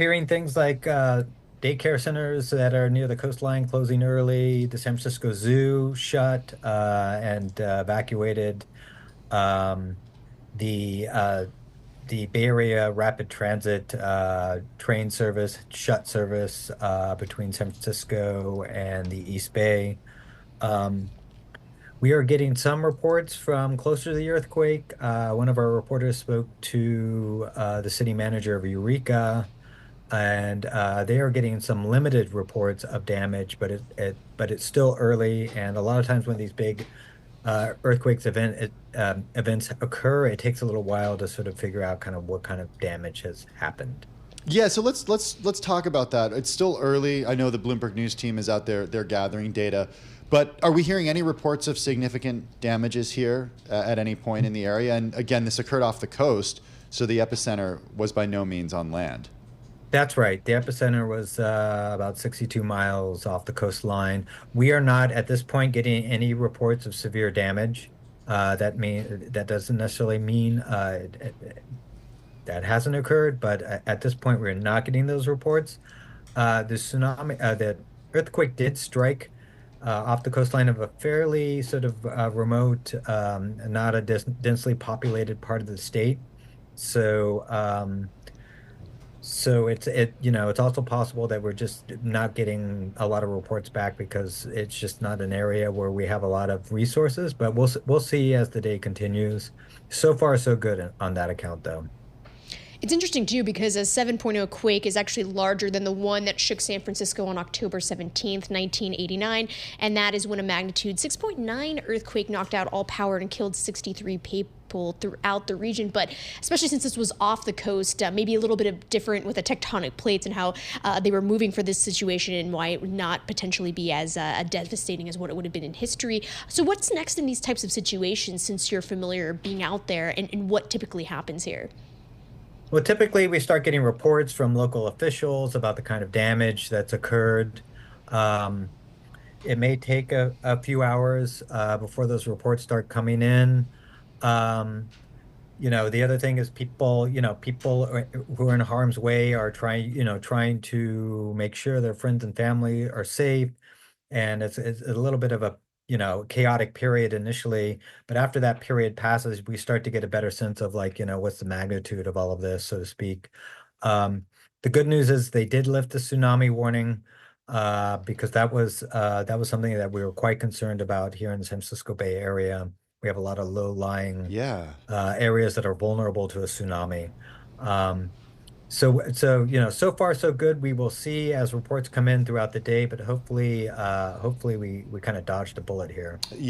hearing things like daycare centers that are near the coastline closing early, the San Francisco Zoo shut and evacuated. Um, the Bay Area rapid transit train service shut service between San Francisco and the East Bay. Um, we are getting some reports from closer to the earthquake. One of our reporters spoke to the city manager of Eureka, and they are getting some limited reports of damage, but it's still early. And a lot of times when these big events occur, it takes a little while to sort of figure out kind of what kind of damage has happened. Yeah, so let's talk about that. It's still early. I know the Bloomberg News team is out there; they're gathering data. But are we hearing any reports of significant damages here at any point in the area? And again, this occurred off the coast, so the epicenter was by no means on land. That's right. The epicenter was about 62 miles off the coastline. We are not at this point getting any reports of severe damage. That doesn't necessarily mean that hasn't occurred, but at this point we're not getting those reports. The earthquake did strike off the coastline of a fairly sort of remote, not a densely populated part of the state. So. So it's also possible that we're just not getting a lot of reports back because it's just not an area where we have a lot of resources, but we'll see as the day continues. So far, so good on that account, though. It's interesting too because a 7.0 quake is actually larger than the one that shook San Francisco on October 17th, 1989, and that is when a magnitude 6.9 earthquake knocked out all power and killed 63 people throughout the region. But especially since this was off the coast, maybe a little bit of different with the tectonic plates and how they were moving for this situation and why it would not potentially be as devastating as what it would have been in history. So what's next in these types of situations since you're familiar being out there and what typically happens here? Well, typically we start getting reports from local officials about the kind of damage that's occurred. Um, it may take a few hours before those reports start coming in. Um, the other thing is who are in harm's way are trying to make sure their friends and family are safe. And it's a little bit of a, chaotic period initially, but after that period passes, we start to get a better sense of like, what's the magnitude of all of this, so to speak. Um, the good news is they did lift the tsunami warning because that was something that we were quite concerned about here in the San Francisco Bay Area. We have a lot of low-lying Yeah. areas that are vulnerable to a tsunami. Um, so far so good. We will see as reports come in throughout the day, but hopefully we kind of dodged a bullet here.